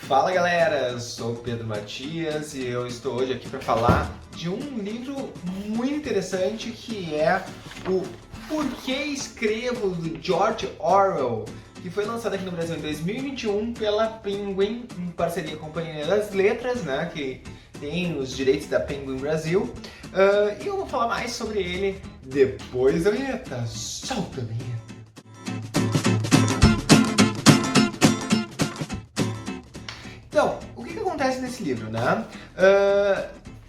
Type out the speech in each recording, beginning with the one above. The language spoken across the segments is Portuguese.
Fala galera, sou Pedro Matias e eu estou hoje aqui para falar de um livro muito interessante que é o Por que Escrevo, do George Orwell, que foi lançado aqui no Brasil em 2021 pela Penguin, em parceria com a Companhia das Letras, né, que tem os direitos da Penguin Brasil. E eu vou falar mais sobre ele depois da vinheta. Solta a vinheta! Então, o que acontece nesse livro, né?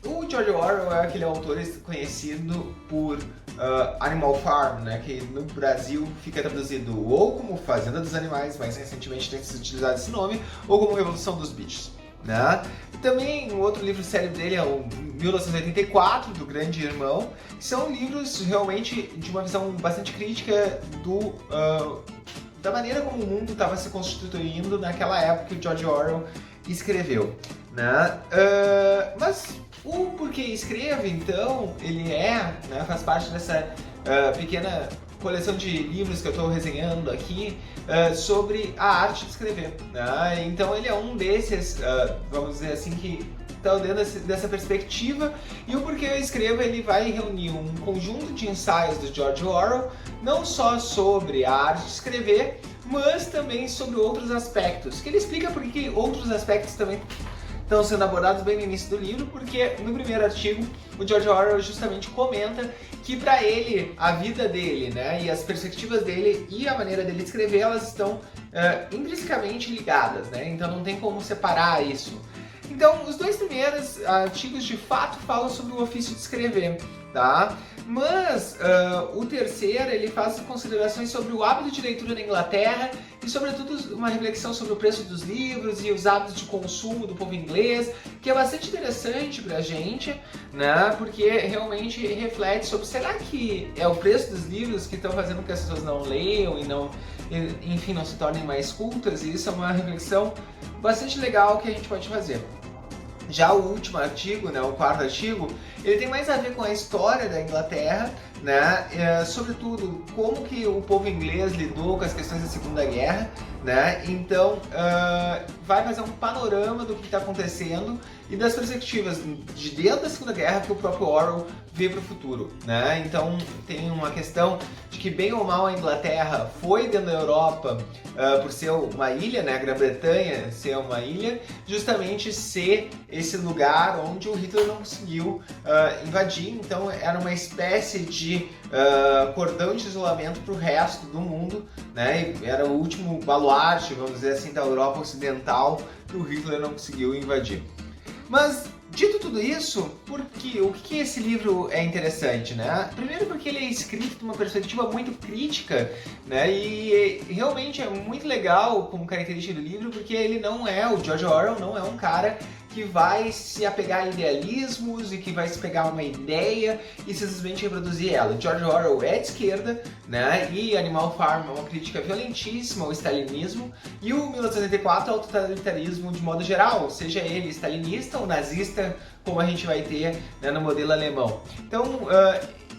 O George Orwell é aquele autor conhecido por Animal Farm, né? Que no Brasil fica traduzido ou como Fazenda dos Animais, mais recentemente tem sido utilizado esse nome, ou como Revolução dos Bichos, né? Também um outro livro sério dele é o 1984, do Grande Irmão, que são livros realmente de uma visão bastante crítica da maneira como o mundo estava se constituindo naquela época que o George Orwell escreveu, né? Mas o Porquê Escreve, então, ele faz parte dessa pequena coleção de livros que eu estou resenhando aqui sobre a arte de escrever, né? Então ele é um desses, vamos dizer assim, que está dentro dessa perspectiva, e o Porquê Eu Escrevo ele vai reunir um conjunto de ensaios do George Orwell, não só sobre a arte de escrever, mas também sobre outros aspectos, que ele explica por que outros aspectos também estão sendo abordados bem no início do livro, porque no primeiro artigo o George Orwell justamente comenta que para ele, a vida dele, né, e as perspectivas dele e a maneira dele escrever, elas estão intrinsecamente ligadas, né, então não tem como separar isso. Então, os dois primeiros artigos de fato falam sobre o ofício de escrever, tá? Mas o terceiro ele faz considerações sobre o hábito de leitura na Inglaterra e, sobretudo, uma reflexão sobre o preço dos livros e os hábitos de consumo do povo inglês, que é bastante interessante pra gente, né? Porque realmente reflete sobre, será que é o preço dos livros que estão fazendo com que as pessoas não leiam e não, enfim, não se tornem mais cultas? E isso é uma reflexão bastante legal que a gente pode fazer. Já o último artigo, né, o quarto artigo, ele tem mais a ver com a história da Inglaterra, né, sobretudo como que o povo inglês lidou com as questões da Segunda Guerra, né, então vai fazer um panorama do que está acontecendo e das perspectivas de dentro da Segunda Guerra que o próprio Orwell vê para o futuro, né, então tem uma questão de que bem ou mal a Inglaterra foi dentro da Europa por ser uma ilha, né, a Grã-Bretanha ser uma ilha, justamente ser esse lugar onde o Hitler não conseguiu invadir, então era uma espécie de cordão de isolamento para o resto do mundo, né? E era o último baluarte, vamos dizer assim, da Europa Ocidental que o Hitler não conseguiu invadir. Mas, dito tudo isso, o que esse livro é interessante, né? Primeiro porque ele é escrito de uma perspectiva muito crítica, né? E realmente é muito legal como característica do livro, porque ele não é, o George Orwell não é um cara que vai se apegar a idealismos e que vai se pegar uma ideia e simplesmente reproduzir ela. George Orwell é de esquerda, né? E Animal Farm é uma crítica violentíssima ao stalinismo, e o 1984 é o totalitarismo de modo geral, seja ele stalinista ou nazista, como a gente vai ter, né, no modelo alemão. Então,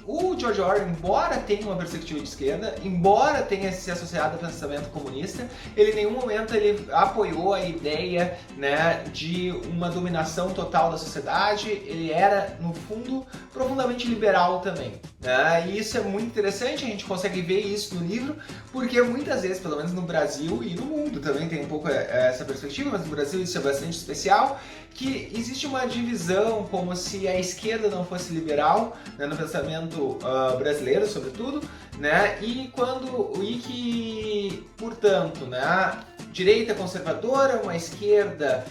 o George Orwell, embora tenha uma perspectiva de esquerda, embora tenha se associado ao pensamento comunista, ele em nenhum momento ele apoiou a ideia, né, de uma dominação total da sociedade. Ele era, no fundo, profundamente liberal também, né? E isso é muito interessante, a gente consegue ver isso no livro, porque muitas vezes, pelo menos no Brasil e no mundo também tem um pouco essa perspectiva, mas no Brasil isso é bastante especial, que existe uma divisão como se a esquerda não fosse liberal, né, no pensamento brasileiro, sobretudo, né, e que, portanto, né, a direita conservadora, uma esquerda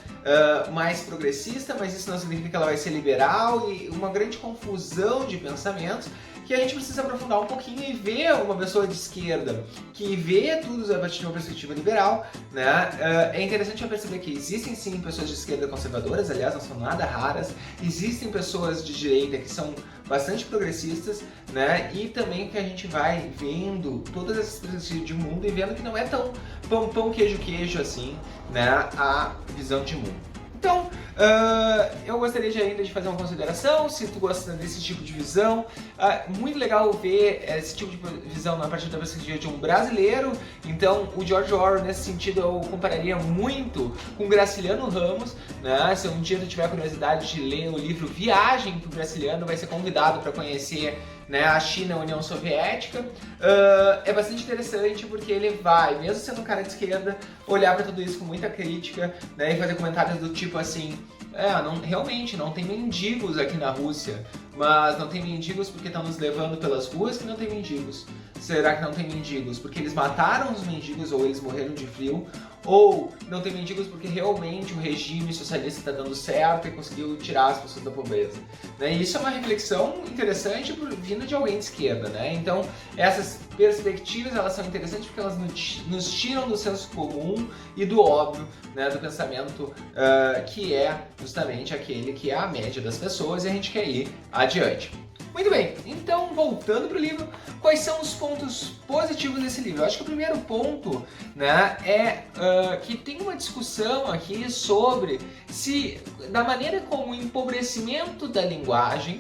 mais progressista, mas isso não significa que ela vai ser liberal, e uma grande confusão de pensamentos que a gente precisa aprofundar um pouquinho e ver uma pessoa de esquerda que vê tudo a partir de uma perspectiva liberal, né? É interessante perceber que existem sim pessoas de esquerda conservadoras, aliás, não são nada raras, existem pessoas de direita que são bastante progressistas, né? E também que a gente vai vendo todas essas perspectivas de mundo e vendo que não é tão pão, pão, queijo, queijo assim, né? A visão de mundo. Então, Eu gostaria ainda de fazer uma consideração, se tu gosta desse tipo de visão. Muito legal ver esse tipo de visão a partir da perspectiva de um brasileiro. Então, o George Orwell, nesse sentido, eu compararia muito com Graciliano Ramos, né? Se um dia tu tiver curiosidade de ler o livro Viagem pro Graciliano, vai ser convidado para conhecer, né, a China e a União Soviética. É bastante interessante porque ele vai, mesmo sendo um cara de esquerda, olhar para tudo isso com muita crítica, né, e fazer comentários do tipo assim: realmente não tem mendigos aqui na Rússia, mas não tem mendigos porque estão nos levando pelas ruas que não tem mendigos. Será que não tem mendigos porque eles mataram os mendigos ou eles morreram de frio? Ou não tem mendigos porque realmente o regime socialista está dando certo e conseguiu tirar as pessoas da pobreza? Né? E isso é uma reflexão interessante vindo de alguém de esquerda, né? Então, essas perspectivas, elas são interessantes porque elas nos tiram do senso comum e do óbvio, né, do pensamento que é justamente aquele que é a média das pessoas, e a gente quer ir adiante. Muito bem, então voltando para o livro, quais são os pontos positivos desse livro? Eu acho que o primeiro ponto, né, é que tem uma discussão aqui sobre se, da maneira como o empobrecimento da linguagem,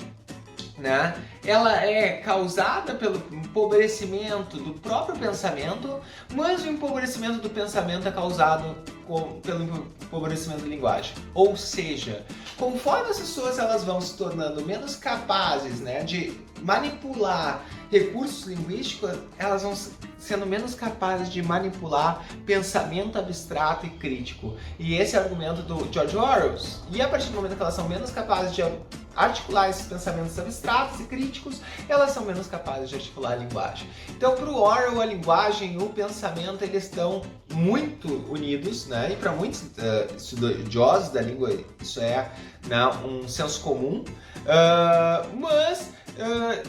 né, ela é causada pelo empobrecimento do próprio pensamento, mas o empobrecimento do pensamento é causado pelo empobrecimento da linguagem. Ou seja, conforme as pessoas elas vão se tornando menos capazes, né, de manipular recursos linguísticos, elas vão sendo menos capazes de manipular pensamento abstrato e crítico. E esse é o argumento do George Orwell. E a partir do momento que elas são menos capazes de articular esses pensamentos abstratos e críticos, elas são menos capazes de articular a linguagem. Então, para o Orwell, a linguagem e o pensamento eles estão muito unidos, né? E para muitos estudiosos da língua isso é, né, um senso comum, mas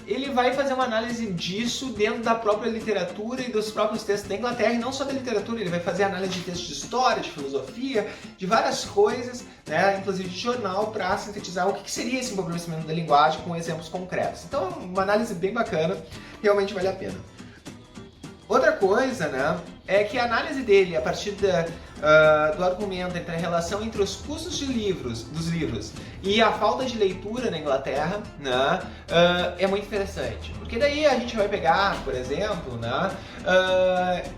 ele vai fazer uma análise disso dentro da própria literatura e dos próprios textos da Inglaterra, e não só da literatura, ele vai fazer análise de textos de história, de filosofia, de várias coisas, né, inclusive de jornal, para sintetizar o que seria esse empobrecimento da linguagem com exemplos concretos. Então, uma análise bem bacana, realmente vale a pena. Outra coisa, né, é que a análise dele, a partir do argumento entre a relação entre os custos dos livros e a falta de leitura na Inglaterra, né, é muito interessante. Porque daí a gente vai pegar, por exemplo, né,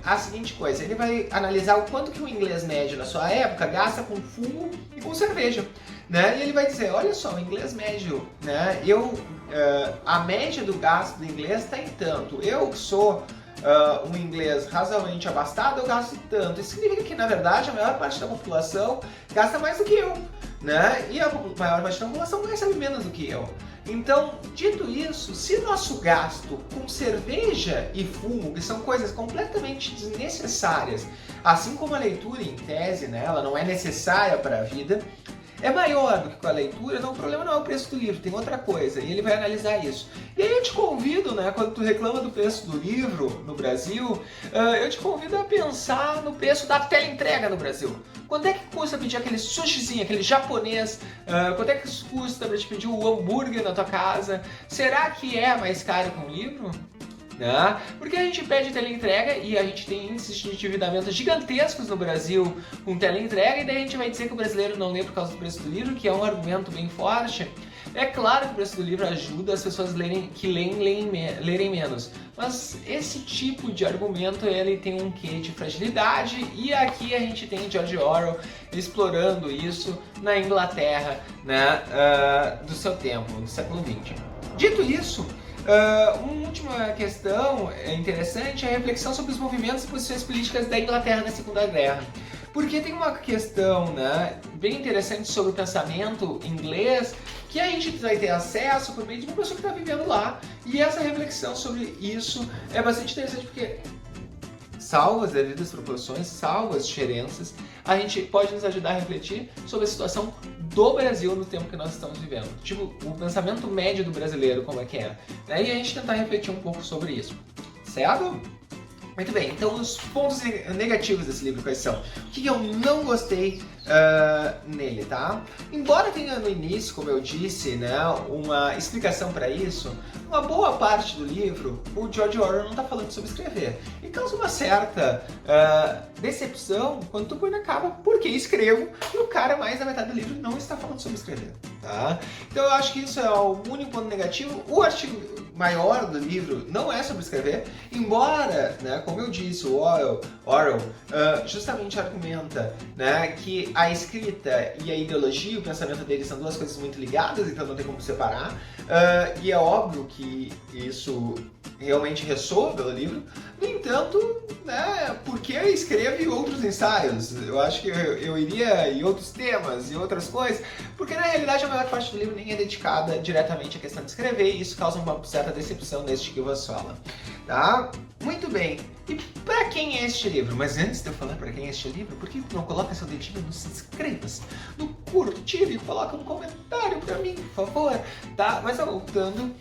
a seguinte coisa: ele vai analisar o quanto que o inglês médio na sua época gasta com fumo e com cerveja. Né? E ele vai dizer, olha só, o inglês médio, né, a média do gasto do inglês está em tanto. Eu que sou um inglês razoavelmente abastado, eu gasto tanto. Isso significa que, na verdade, a maior parte da população gasta mais do que eu, né? E a maior parte da população recebe menos do que eu. Então, dito isso, se nosso gasto com cerveja e fumo, que são coisas completamente desnecessárias, assim como a leitura em tese, né, ela não é necessária para a vida, é maior do que com a leitura, então o problema não é o preço do livro, tem outra coisa, e ele vai analisar isso. E aí eu te convido, né, quando tu reclama do preço do livro no Brasil, eu te convido a pensar no preço da teleentrega no Brasil. Quanto é que custa pedir aquele sushizinho, aquele japonês? Quanto é que custa para te pedir o hambúrguer na tua casa? Será que é mais caro que um livro? Né? Porque a gente pede teleentrega e a gente tem índices de endividamento gigantescos no Brasil com teleentrega, e daí a gente vai dizer que o brasileiro não lê por causa do preço do livro, que é um argumento bem forte. É claro que o preço do livro ajuda as pessoas lerem menos, mas esse tipo de argumento ele tem um quê de fragilidade, e aqui a gente tem George Orwell explorando isso na Inglaterra, né, do seu tempo, do século XX. Dito isso, uma última questão interessante é a reflexão sobre os movimentos e posições políticas da Inglaterra na Segunda Guerra. Porque tem uma questão, né, bem interessante sobre o pensamento inglês que a gente vai ter acesso por meio de uma pessoa que está vivendo lá. E essa reflexão sobre isso é bastante interessante porque, salvo as devidas proporções, salvo as diferenças, a gente pode nos ajudar a refletir sobre a situação do Brasil no tempo que nós estamos vivendo. Tipo, o pensamento médio do brasileiro, como é que é. Né? E a gente tentar refletir um pouco sobre isso. Certo? Muito bem, então os pontos negativos desse livro quais são? O que eu não gostei nele, tá? Embora tenha no início, como eu disse, né, uma explicação para isso, uma boa parte do livro o George Orwell não está falando sobre escrever. E causa uma certa decepção quando tu põe na capa porque escrevo e o cara, mais da metade do livro não está falando sobre escrever, tá? Então eu acho que isso é o único ponto negativo. O artigo maior do livro não é sobre escrever, embora, né, como eu disse, o Orwell justamente argumenta, né, que a escrita e a ideologia, o pensamento dele são duas coisas muito ligadas, então não tem como separar, e é óbvio que isso realmente ressoa pelo livro. No entanto, né, porque eu escrevo outros ensaios, eu acho que eu iria em outros temas e outras coisas, porque na realidade a maior parte do livro nem é dedicada diretamente à questão de escrever, e isso causa uma certa decepção neste que eu vos falo, tá? Muito bem, e para quem é este livro? Mas antes de eu falar para quem é este livro, por que não coloca seu dedinho nos inscreva-se, no curtir e coloca um comentário para mim, por favor, tá? Mas voltando,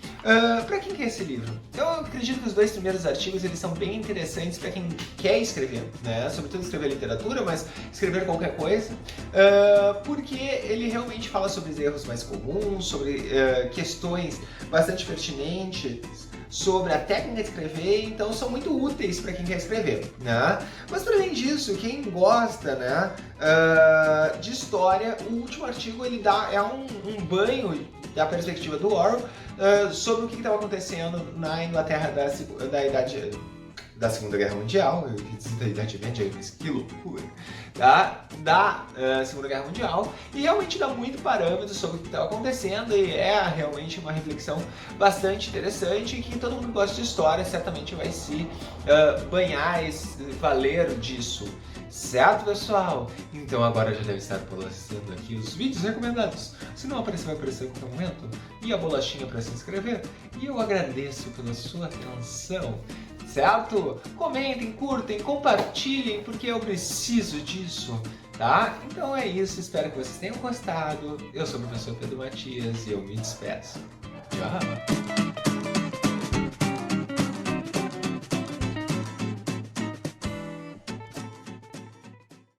para quem que é esse livro? Eu acredito que os 2 primeiros artigos eles são bem interessantes para quem quer escrever, né? Sobretudo escrever literatura, mas escrever qualquer coisa, porque ele realmente fala sobre os erros mais comuns, sobre questões bastante pertinentes, sobre a técnica de escrever, então são muito úteis para quem quer escrever, né? Mas para além disso, quem gosta, né, de história, o último artigo ele dá um banho da perspectiva do Orwell sobre o que estava acontecendo na Inglaterra da Segunda Guerra Mundial, da Idade Média, mas que loucura, da Segunda Guerra Mundial, e realmente dá muito parâmetro sobre o que estava acontecendo, e é realmente uma reflexão bastante interessante, e que todo mundo que gosta de história certamente vai se banhar e valer disso. Certo, pessoal? Então agora já deve estar postando aqui os vídeos recomendados. Se não aparecer, vai aparecer em qualquer momento. E a bolachinha para se inscrever. E eu agradeço pela sua atenção. Certo? Comentem, curtem, compartilhem, porque eu preciso disso, tá? Então é isso, espero que vocês tenham gostado. Eu sou o professor Pedro Matias e eu me despeço. Tchau!